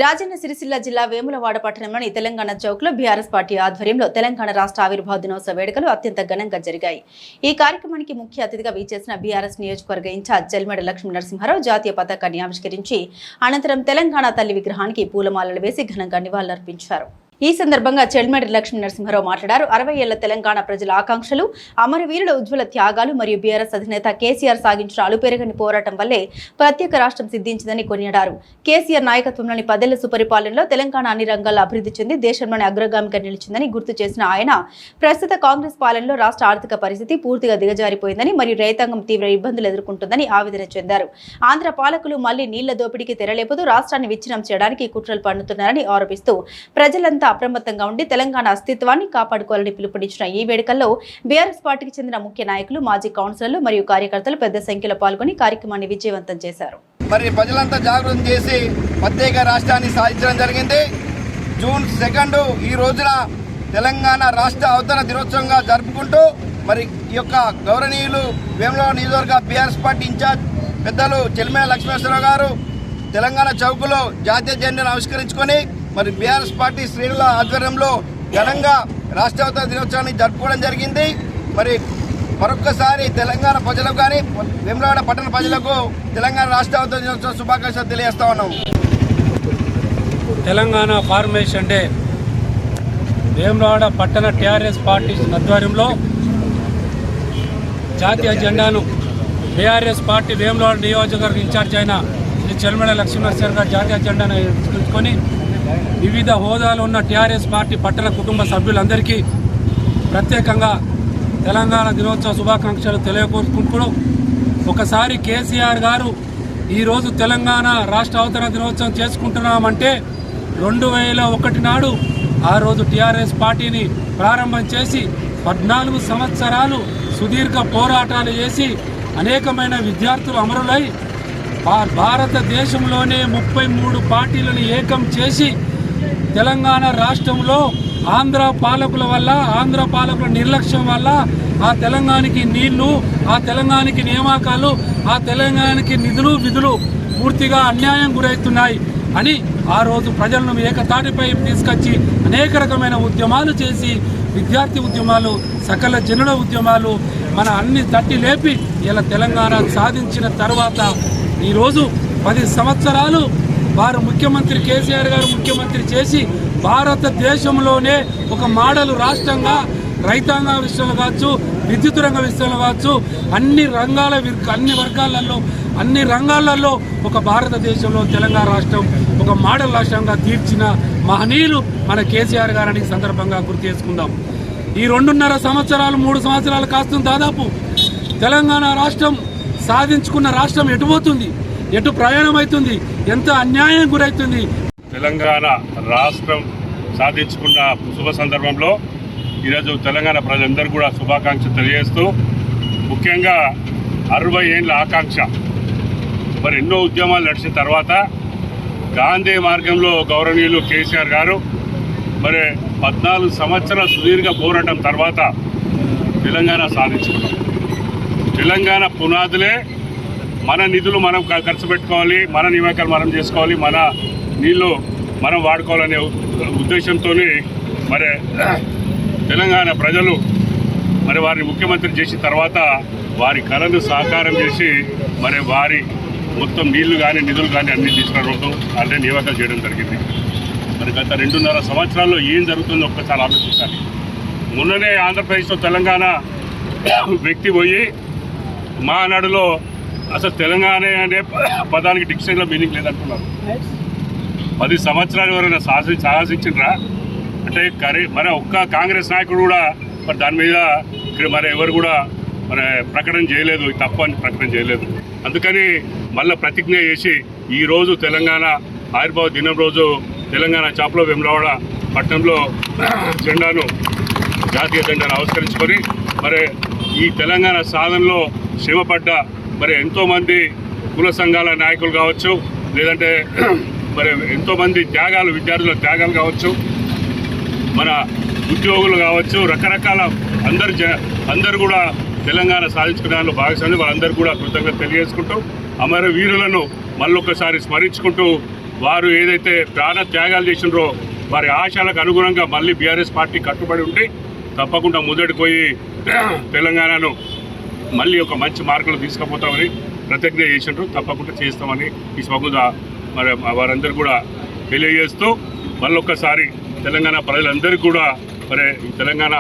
రాజన్న సిరిసిల్ల జిల్లా వేములవాడ పట్టణంలోని Telangana చౌక్లో BRS party ఆధ్వర్యంలో తెలంగాణ రాష్ట్ర ఆవిర్భావ దినోత్సవ వేడుకలు అత్యంత ఘనంగా జరిగాయి. ఈ కార్యక్రమానికి ముఖ్య అతిథిగా విచ్చేసిన బీఆర్ఎస్ నియోజకవర్గ ఇన్ఛార్జ్ జల్మెడ లక్ష్మీ నరసింహారావు జాతీయ పతాకాన్ని ఆవిష్కరించి అనంతరం తెలంగాణ తల్లి విగ్రహానికి పూలమాలలు వేసి ఘనంగా నివాళులర్పించారు. ఈ సందర్భంగా చెల్మెడి లక్ష్మీ నరసింహారావు మాట్లాడారు. 60 ఏళ్ల తెలంగాణ ప్రజల ఆకాంక్షలు, అమరవీరుల ఉజ్వల త్యాగాలు మరియు బీఆర్ఎస్ అధినేత కేసీఆర్ సాగించిన అలుపెరగని పోరాటం వల్లే ప్రత్యేక రాష్ట్రం సిద్ధించిందని కొనియాడారు. కేసీఆర్ నాయకత్వంలోని 10 ఏళ్ల సుపరిపాలనలో తెలంగాణ అన్ని రంగాల్లో అభివృద్ధి చెంది దేశంలోని అగ్రగామిగా నిలిచిందని గుర్తు చేసిన ఆయన ప్రస్తుత కాంగ్రెస్ పాలనలో రాష్ట్ర ఆర్థిక పరిస్థితి పూర్తిగా దిగజారిపోయిందని మరియు రైతాంగం తీవ్ర ఇబ్బందులు ఎదుర్కొంటుందని ఆవేదన చెందారు. ఆంధ్ర పాలకులు మళ్లీ నీళ్ల దోపిడీకి తెరలేపుతూ రాష్ట్రాన్ని విచ్ఛిన్నం చేయడానికి కుట్రలు పన్నుతున్నారని ఆరోపిస్తూ ప్రజలంతా అప్రమత్తంగా ఉండి తెలంగాణ అస్తిత్వాన్ని కాపాడుకోవాలని పిలుపునిచ్చిన ఈ వేడుకల్లో బీఆర్ఎస్ పార్టీకి చెందిన ముఖ్య నాయకులు, మాజీ కౌన్సిలర్లు మరియు కార్యకర్తలు పెద్ద సంఖ్యలో పాల్గొని కార్యక్రమాన్ని విజయవంతం చేశారు. మరి ప్రజలంతా జాగృతం చేసి ప్రత్యేక రాష్ట్రాన్ని సాధించడం జరిగింది. జూన్ 2 ఈ రోజున తెలంగాణ రాష్ట్ర అవతరణ దినోత్సవంగా జరుపుకుంటూ మరి ఈ యొక్క గౌరవనీయులు వేములవాడ నియోజకవర్గ బీఆర్ఎస్ పార్టీ ఇన్ఛార్జ్ పెద్దలు చెల్మెడ లక్ష్మీనరసింహారావు గారు తెలంగాణ చౌకులో జాతీయ జెండాను ఆవిష్కరించుకొని మరి బీఆర్ఎస్ పార్టీ శ్రేణుల ఆధ్వర్యంలో ఘనంగా రాష్ట్ర అవతరణ దినోత్సవాన్ని జరుపుకోవడం జరిగింది. మరి మరొక్కసారి తెలంగాణ ప్రజలకు కానీ వేములవాడ పట్టణ ప్రజలకు తెలంగాణ రాష్ట్ర అవతరణ దినోత్సవ శుభాకాంక్షలు తెలియజేస్తా ఉన్నాం. తెలంగాణ ఫార్మేషన్ డే వేములవాడ పట్టణ టీఆర్ఎస్ పార్టీ ఆధ్వర్యంలో జాతీయ జెండాను బీఆర్ఎస్ పార్టీ వేములవాడ నియోజకవర్గ ఇన్ఛార్జ్ అయిన శ్రీ చెల్మెడ లక్ష్మీనరసింహారావు గారు జాతీయ జెండాను ఎత్తుకొని వివిధ హోదాలో ఉన్న టీఆర్ఎస్ పార్టీ పట్టణ కుటుంబ సభ్యులందరికీ ప్రత్యేకంగా తెలంగాణ దినోత్సవ శుభాకాంక్షలు తెలియకోరుకుంటూ ఒకసారి కేసీఆర్ గారు ఈరోజు తెలంగాణ రాష్ట్ర అవతరణ దినోత్సవం చేసుకుంటున్నామంటే 2001 నాడు ఆ రోజు టీఆర్ఎస్ పార్టీని ప్రారంభం చేసి 14 సంవత్సరాలు సుదీర్ఘ పోరాటాలు చేసి అనేకమైన విద్యార్థులు అమరులై భారతదేశంలోనే 33 పార్టీలను ఏకం చేసి తెలంగాణ రాష్ట్రంలో ఆంధ్ర పాలకుల నిర్లక్ష్యం వల్ల ఆ తెలంగాణకి నీళ్లు, ఆ తెలంగాణకి నియామకాలు, ఆ తెలంగాణకి విధులు పూర్తిగా అన్యాయం గురవుతున్నాయి అని ఆ రోజు ప్రజలను ఏకతాటిపై తీసుకొచ్చి అనేక రకమైన ఉద్యమాలు చేసి విద్యార్థి ఉద్యమాలు, సకల జనుల ఉద్యమాలు మన అన్ని తట్టి లేపి ఇలా తెలంగాణ సాధించిన తర్వాత ఈరోజు 10 సంవత్సరాలు వారు ముఖ్యమంత్రి కేసీఆర్ గారు ముఖ్యమంత్రి చేసి భారతదేశంలోనే ఒక మోడల్ రాష్ట్రంగా రైతాంగ విషయంలో కావచ్చు, విద్యుత్ రంగ విషయంలో కావచ్చు, అన్ని రంగాలలో ఒక భారతదేశంలో తెలంగాణ రాష్ట్రం ఒక మోడల్ రాష్ట్రంగా తీర్చిన మహనీయులు మన కేసీఆర్ గారని సందర్భంగా గుర్తు చేసుకుందాం. ఈ 2.5 సంవత్సరాలు 3 సంవత్సరాలు కాస్తుంది దాదాపు తెలంగాణ రాష్ట్రం సాధించుకున్న రాష్ట్రం ఎటుపోతుంది, ఎటు ప్రయాణం అవుతుంది, ఎంత అన్యాయం గురవుతుంది. తెలంగాణ రాష్ట్రం సాధించుకున్న శుభ సందర్భంలో ఈరోజు తెలంగాణ ప్రజలందరూ కూడా శుభాకాంక్షలు తెలియజేస్తూ ముఖ్యంగా 60 ఏళ్ళ ఆకాంక్ష మరి ఎన్నో ఉద్యమాలు నడిచిన తర్వాత గాంధీ మార్గంలో గౌరవనీయులు కేసీఆర్ గారు మరి 14 సంవత్సరాల సుదీర్ఘ పోరాటం తర్వాత తెలంగాణ సాధించుకున్నాం. తెలంగాణ పునాదులే మన నిధులు మనం ఖర్చు పెట్టుకోవాలి, మన నియామకాలు మనం చేసుకోవాలి, మన నీళ్ళు మనం వాడుకోవాలనే ఉద్దేశంతో మరి తెలంగాణ ప్రజలు మరి వారిని ముఖ్యమంత్రి చేసిన తర్వాత వారి కళను సాకారం చేసి మరి వారి మొత్తం నీళ్లు కానీ నిధులు కానీ అన్ని తీసుకురావడం అంటే నియామకాలు చేయడం జరిగింది. మరి గత 2.5 సంవత్సరాల్లో ఏం జరుగుతుందో ఒక్కసారి ఆలోచించాలి. మొన్ననే ఆంధ్రప్రదేశ్లో తెలంగాణ వ్యక్తి పోయి మానాడులో అసలు తెలంగాణ అనే పదానికి డిక్షనరీలో మీనింగ్ లేదంటున్నారు. 10 సంవత్సరాలు ఎవరైనా సాహసించిండ్రా అంటే మన ఒక్క కాంగ్రెస్ నాయకుడు కూడా మరి దాని మీద మరి ఎవరు కూడా మరి ప్రకటన చేయలేదు, తప్పు అని ప్రకటన చేయలేదు. అందుకని మళ్ళీ ప్రతిజ్ఞ చేసి ఈరోజు తెలంగాణ ఆవిర్భావ దినం రోజు తెలంగాణ చాప్లో వేములవాడ పట్టణంలో జాతీయ జెండాను ఆవిష్కరించుకొని మరి ఈ తెలంగాణ సాధనలో శ్రమపడ్డ మరి ఎంతోమంది కుల సంఘాల నాయకులు కావచ్చు, లేదంటే మరి ఎంతోమంది విద్యార్థుల త్యాగాలు కావచ్చు, మన ఉద్యోగులు కావచ్చు, రకరకాల అందరూ కూడా తెలంగాణ సాధించుకునే దానిలో భాగస్వామి వాళ్ళందరూ కూడా కృతజ్ఞత తెలియజేసుకుంటూ అమరవీరులను మళ్ళొకసారి స్మరించుకుంటూ వారు ఏదైతే ప్రాణ త్యాగాలు చేసినారో వారి ఆశలకు అనుగుణంగా మళ్ళీ బీఆర్ఎస్ పార్టీ కట్టుబడి ఉండి తప్పకుండా ముందడికి పోయి తెలంగాణను మళ్ళీ ఒక మంచి మార్కులు తీసుకుపోతామని ప్రతిజ్ఞ చేసినారు. తప్పకుండా చేస్తామని ఈ సభగా మరి వారందరూ కూడా తెలియజేస్తూ మళ్ళొక్కసారి తెలంగాణ ప్రజలందరికీ కూడా మరి తెలంగాణ